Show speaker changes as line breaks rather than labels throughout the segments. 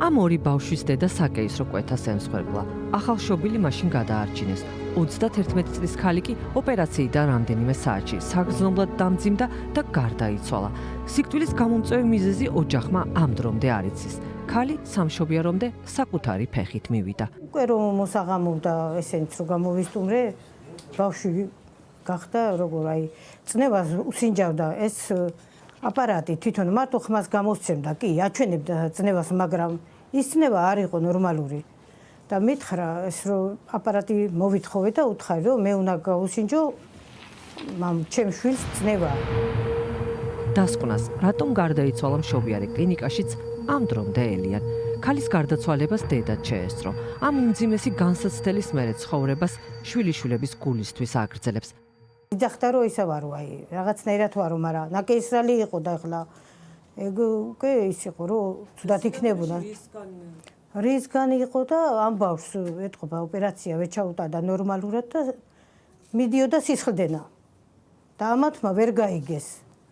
ამ ორი ბავშვის დედა საკეისრო კვეთას ემსხვერპლა. ახალშობილი მაშინ გადაარჩინეს. 31 წლის ქალი კი ოპერაციიდან რამდენიმე საათში საგრძნობლად დამძიმდა და გარდაიცვალა. სიკვდილის გამომწვევი მიზეზი ოჯახმა ამ დრომდე არ იცის. ქალი სამშობიარომდე საკუთარი ფეხით მივიდა.
უკვე რომ მოსაღამოვდა ესენიც რომ გამოვისტუმრე, ბავშვი გახდა როგორ აი წნევას უსინჯავდა ეს აპარატი თვითონ მარტო ხმას გამოსცემდა, კი, აჩვენებდა წნევას, მაგრამ ის წნევა არ იყო ნორმალური. და მითხრა ეს რომ აპარატი მოვითხოვე და უთხარი რომ მე უნდა გავუსინჯო ჩემს შვილს წნევა.
დასკვნას, რატომ გარდაიცვალა მშობიარე კლინიკაშიც ამ დრომდე ელიან. ქალის გარდაცვალებას დედაც შეესწრო. ამ უმძიმესი განსაცდელის მერე ცხოვრებას შვილიშვილების გულისთვის აგრძელებს.
იძახდა რომ ისა ვარო აი რაღაცნაირად ვარო, მაგრამ ნაკეისრალი იყო და ახლა ეგ უკვე ის იყო რომ თუდად იქნებოდა. რისგან იყო და ამ ბავშვს ეთყობა ოპერაცია ვეჩაუტა და ნორმალურად და მიდიოდა სისხლდენა. და ამათმა ვერ გაიგეს.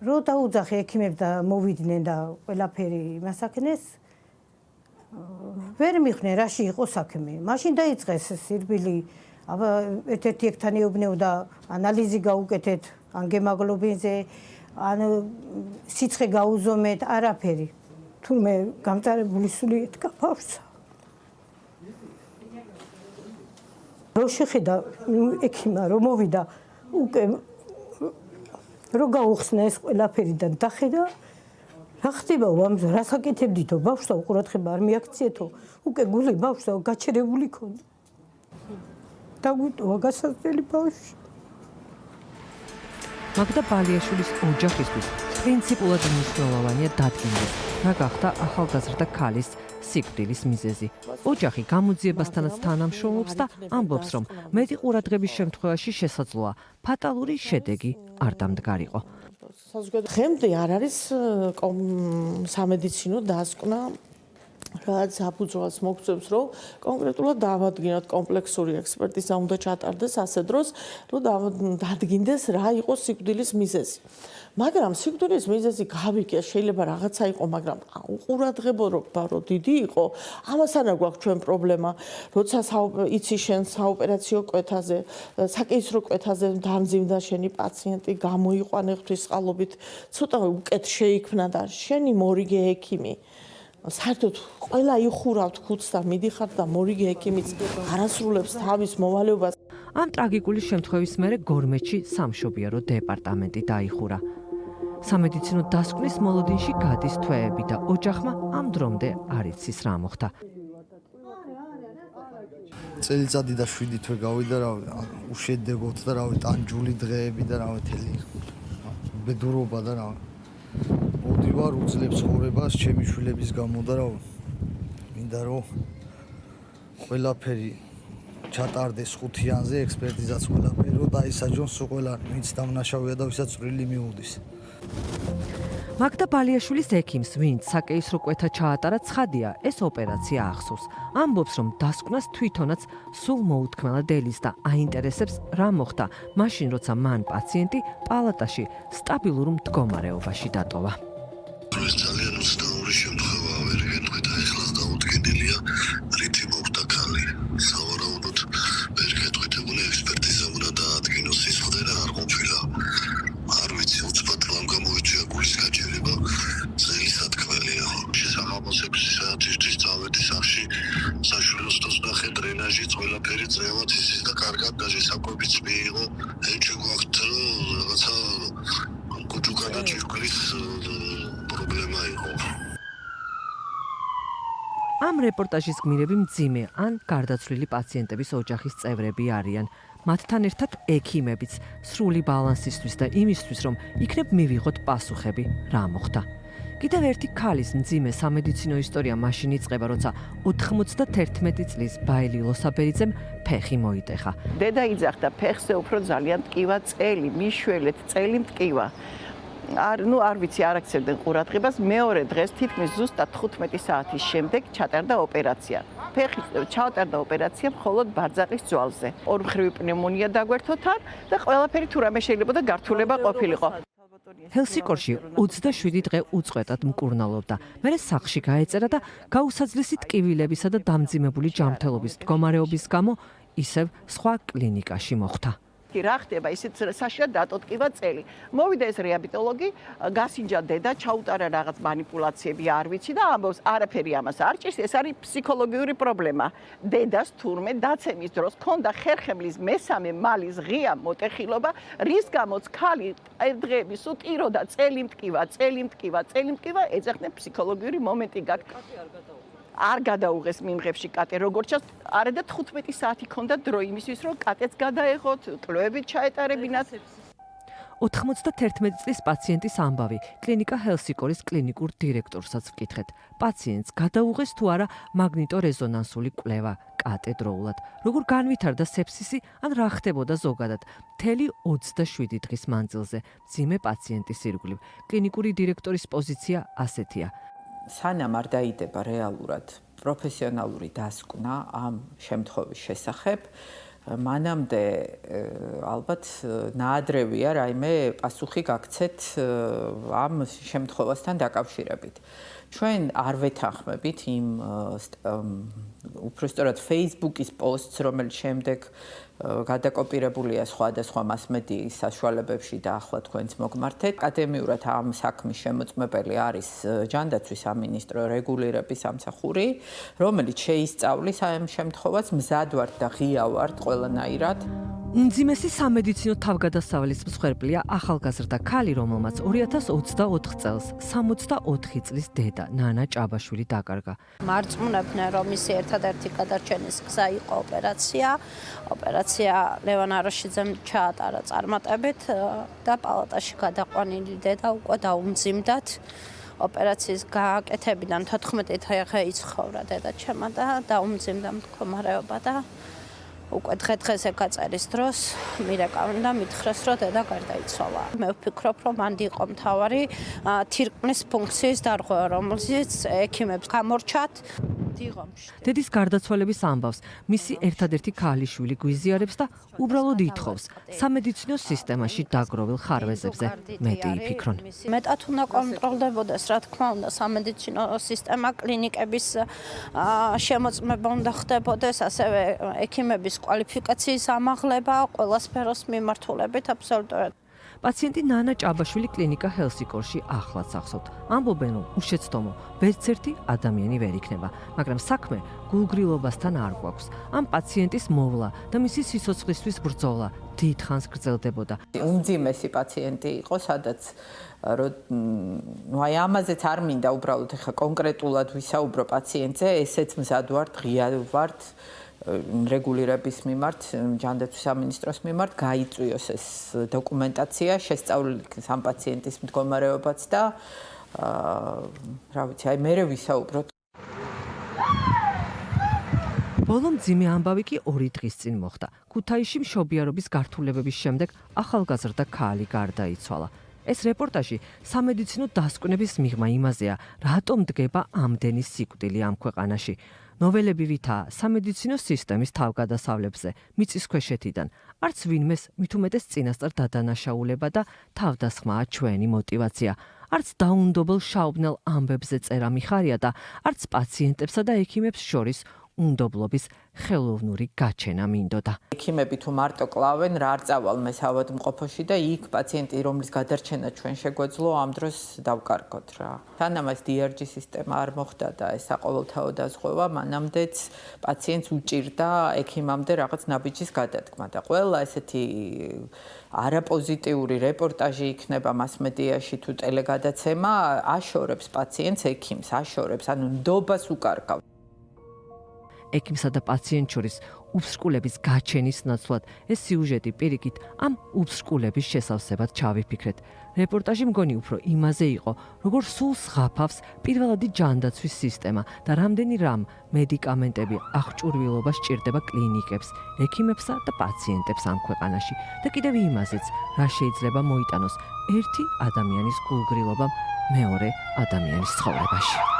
რო დაუძახე ექიმებს და მოვიდნენ და ყველაფერი მასაკნეს ვერ მიხვდნენ რაში იყო საქმე. მაშინ დაიწყეს სირბილი, აბა ერთ-ერთი ეგთან ეუბნეოდა ანალიზი გაუკეთეთ, ან გემოგლობინზე, ან სიცხე გაუზომეთ, არაფერი. თურმე გამწარებული სული ეთქა ბავშვს. რო შეხედა ექიმა რომ მოვიდა უკვე რო გაუხსნა ეს ყველაფერი და დახედა რა ხდება ვამზა რა საკეთებდითო ბავშვსა უყურადღება არ მიაქციეთო უკვე გული ბავშვსა გაჩერებული ქონდა დაგვიტოვა გასაზრდელი ბავშვი
მაგდა ბალიაშვილის ოჯახისთვის პრინციპულად მნიშვნელოვანია დადგინდეს რა გახდა ახალგაზრდა ქალის სიკვდილის მიზეზი. ოჯახი გამოძიებასთანაც თანამშრომლობს და ამბობს, რომ მეტი ყურადღების შემთხვევაში შესაძლოა ფატალური შედეგი არ დამდგარიყო.
დღემდე არ არის სამედიცინო დასკვნა რაც აფუძვას მოგწევს, რომ კონკრეტულად დავადგინოთ კომპლექსური ექსპერტიზა უნდა ჩატარდეს ასე დროს, რომ დადგინდეს რა იყო სიკვდილის მიზეზი. მაგრამ სიკვდილის მიზეზი გავიგე, შეიძლება რაღაცა იყო, მაგრამ უყურადღებობა რო დიდი იყო, ამასთან არ გვაქვს ჩვენ პრობლემა, როცა იცი შენ საოპერაციო კვეთაზე, საკეისრო კვეთაზე დამძიმდა შენი პაციენტი, გამოიყვანე ღვთისყალობით, ცოტა უკეთ შეიქმნა და შენი მორიგე ექიმი საერთოდ ყველა იხურავთ ქუდს და მიდიხართ და მორიგე ექიმიც არასრულებს თავის მოვალეობას.
ამ ტრაგიკული შემთხვევის მერე გორმეთში სამშობიარო დეპარტამენტი დაიხურა. სამედიცინო დასკვნის მოლოდინში გადის თვეები და ოჯახმა ამ დრომდე არ იცის რა მოხდა.
წელიწადი და 7 თვე გავიდა რა უშედეგოთ და რავი ტანჯული დღეები და რავი თელი ბედურობა და რავი მოდივარ უძლებს ცხოვრებას ჩემი შვილების გამო და რავი მინდა რომ ყველაფერი ჩატარდეს ხუთიანზე ექსპერტიზაც ყველაფერი რომ დაისაჯონ სულ ყველა ვინც დამნაშავეა და ვისაც წვრილი მიუდის.
მაგდა ბალიაშვილის ექიმს, ვინც საკეისრო კვეთა ჩაატარა, ცხადია, ეს ოპერაცია ახსოვს. ამბობს, რომ დასკვნას თვითონაც სულ მოუთქმელა დელის და აინტერესებს რა მოხდა, მაშინ როცა მან პაციენტი პალატაში სტაბილურ მდგომარეობაში დატოვა.
ეს ძალიან უცნაური შემთხვევაა, ვერ გეტყვით, ახლაც დაუდგენელია, რითი მოხდა ქალი. სავარაუდოდ ვერ გეტყვით, ეგუნა ექსპერტიზა უნდა დაადგინოს, სისხლდე რა არ ყოფილა. არ ვიცი, უცბად რამ გამოიწვია გულის გაჩერება, ძელი სათქმელია. შესაძლოა 6 საათისთვის წავედი სახში, საშვილოს დოსნახე დრენაჟი, ყველაფერი წრევად ისის და კარგად და შესაკვებიც მიიღო. ეჭვი გვაქვს, რომ რაღაცა კუჭუკანა ჭირკვლის პრობლემა იყო.
ამ რეპორტაჟის გმირები მძიმე ან გარდაცვლილი პაციენტების ოჯახის წევრები არიან. მათთან ერთად ექიმებიც სრული ბალანსისთვის და იმისთვის, რომ იქნებ მივიღოთ პასუხები რა მოხდა. კიდევ ერთი ქალის მძიმე სამედიცინო ისტორია მაშინ იწყება, როცა 91 წლის ბაილი ლოსაბერიძემ ფეხი მოიტეხა.
დედა იძახდა ფეხზე უფრო ძალიან ტკივა წელი, მიშველეთ წელი მტკივა. არ ვიცი, არ აქცევდნენ ყურადღებას. მეორე დღეს თითქმის ზუსტად 15 საათის შემდეგ ჩატარდა ოპერაცია. ფეხი ჩაუტარდა ოპერაცია მხოლოდ ბარძაყის ძვალზე. ორმხრივი პნევმონია დაგვერთო თან და ყველაფერი თუ რამე შეიძლება და გართულება ყოფილიყო.
ჰელსინკოში 27 დღე უწყვეტად მკურნალობდა. მერე სახლში გაეწერა და გაუსაძლისი ტკივილებისა და დამძიმებული ჯანმრთელობის მდგომარეობის გამო ისევ სხვა კლინიკაში მოხვდა.
რა ხდება ისეთ საშიად დატოტკივა წელი. მოვიდა ეს რეაბილიტოლოგი, გასინჯა დედა, ჩაუტარა რაღაც манипуляციები, არ ვიცი და ამბობს, არაფერი ამას არ ჭირს, ეს არის ფსიქოლოგიური პრობლემა. დედას თურმე დაცემის დროს ქონდა ხერხემლის მესამე მალის ღია მოტეხილობა, რის გამოც ქალი დღეების უტიროდა წელი მტკივა, ეძახდნენ ფსიქოლოგიური მომენტი გაქვს. არ გადაუღეს მიმღებში კატე, როგორც ჩანს, არა და 15 საათი ქონდა დრო იმისთვის, რომ კატეც გადაეღოთ, კვლევებით ჩაეტარებინათ.
91 წლის პაციენტის ამბავი. კლინიკა ჰელსინკორის კლინიკურ დირექტორსაც ვკითხეთ. პაციენტს გადაუღეს თუ არა მაგნიტორეზონანსული კვლევა კატე დროულად. როგორ განვითარდა სეფსისი, ან რა ხდებოდა ზოგადად. მთელი 27 დღის მანძილზე მძიმე პაციენტის ირგვლივ. კლინიკური დირექტორის პოზიცია ასეთია.
სანამ არ დაიდება რეალურად პროფესიონალური დასკვნა ამ შემთხვევის შესახებ, მანამდე ალბათ ნაადრევია რაიმე პასუხი გაქცეთ ამ შემთხვევასთან დაკავშირებით. ჩვენ არ ვეთანხმებით იმ უпростоრად Facebook-ის პოსტს, რომელიც შემდეგ გადაკოპირებულია სხვადასხვა მასმედიის საშუალებებში და ახლა თქვენც მოგმართეთ. აკადემიურად ამ საქმის შემოწმებელი არის ჯანდაცვის სამინისტრო რეგულირების სამსახური, რომელიც შეისწავლის ამ შემთხვევას, მზად ვართ და ღია ვართ ყველანაირად.
უმძიმესი სამედიცინო თავგადასავლის მსხვერპლია ახალგაზრდა ქალი, რომელმაც 2024 წელს 64 წლის დედა ნანა ჭაბაშვილი დაკარგა.
მარწმუნებდნენ, რომ მისი ერთადერთი გადარჩენის გზა იყო ოპერაცია ლევან აროშიძემ ჩაატარა წარმატებით და პალატაში გადაყვანილი დედა უკვე დაუმძიმდათ. ოპერაციის გააკეთებიდან 14 დღე იცხოვრა დედა ჩემმა და დაუმძიმდა მდგომარეობა და უკვე დღე-დღეზე გაწერის დროს მირეკავენ და მითხრეს, რომ დედა გარდაიცვალა. მე ვფიქრობ, რომ მანდი იყო მთავარი თირკმლის ფუნქციის დარღვევა, რომელზეც ექიმებს გამორჩათ.
დედის გარდაცვალების ამბავს მისი ერთადერთი ქალიშვილი გვიზიარებს და უბრალოდ ითხოვს სამედიცინო სისტემაში დაგროვილ ხარვეზებზე მეტი იფიქრონ.
მეტად უნდა კონტროლდებოდეს, რა თქმა უნდა, სამედიცინო სისტემა, კლინიკების შემოწმება უნდა ხდებოდეს, ასევე ექიმების კვალიფიკაციის ამაღლება ყველა სფეროს მიმართულებით აბსოლუტურად.
პაციენტი ნანა ჭაბაშვილი კლინიკა ჰელსინკორში ახლაც ახსოვთ. ამბობენ, რომ უშეცდომო ვერცერთი ადამიანი ვერ იქნება, მაგრამ საქმე გულგრილობასთან არ გვაქვს. ამ პაციენტის მოვლა და მისი სიცოცხლისთვის ბრძოლა დიდხანს გრძელდებოდა.
უმძიმესი პაციენტი იყო, სადაც აი ამაზეც არ მინდა უბრალოდ ხა კონკრეტულად ვისაუბრო პაციენტზე, ესეც მზად ვართ, ღია ვართ. რეგულირების მიმართ, ჯანდაცვის სამინისტროს მიმართ გაიწვიოს ეს დოკუმენტაცია, შესწავლილი ამ პაციენტის მდგომარეობაც და რა ვიცი, აი მერე ვისაუბროთ.
ბოლო მძიმე ამბავი კი 2 დღის წინ მოხდა. ქუთაისში მშობიარობის გართულებების შემდეგ ახალგაზრდა ქალი გარდაიცვალა. ეს რეპორტაჟი სამედიცინო დასკვნების მიღმა იმაზეა, რატომ დგება ამდენი სიკვდილი ამ ქვეყანაში. ნოველები ვითაა სამედიცინო სისტემის თავგადასავლებზე მიწისქვეშეთიდან. არც ვინმეს მით უმეტეს წინასწარ დადანაშაულება და თავდასხმაა ჩვენი мотиваცია. არც დაუნდობელ შაუბნელ ამბებზე წერა მიხარია და არც პაციენტებსა და ექიმებს შორის უნდობლობის ხელოვნური გაჩენა მინდოდა.
ექიმები თუ მარტო კლავენ, რა არ წავალ საავადმყოფოში და იქ პაციენტი, რომლის გადარჩენა ჩვენ შეგვეძლო, ამ დროს დავკარგოთ რა. სანამ ეს DRG სისტემა არ მოხდა და ეს საყოველთაო დაზღვევა, მანამდეც პაციენტს უჭირდა ექიმამდე რაღაც ნაბიჯის გადადგმა და ყველა ესეთი არაპოზიტიური რეპორტაჟი იქნება მასმედიაში თუ ტელეგადაცემა, აშორებს პაციენტს ექიმს, აშორებს, ანუ ნდობას უკარგავს.
ექიმსა და პაციენტ შორის უბსრკულების გაჩენის ნაცვლად ეს სიუჟეტი პირიქით ამ უბსრკულების შესავსებად ჩავიფიქრეთ. რეპორტაჟი მგონი უფრო იმაზე იყო, როგორ სულ სღაფავს პირველადი ჯანდაცვის სისტემა და რამდენი რამ მედიკამენტები აღჭურვილობა სჭირდება კლინიკებს, ექიმებსა და პაციენტებს ამ ქვეყანაში და კიდევ იმაზეც, რა შეიძლება მოიტანოს ერთი ადამიანის გულგრილობამ მეორე ადამიანის ცხოვრებაში.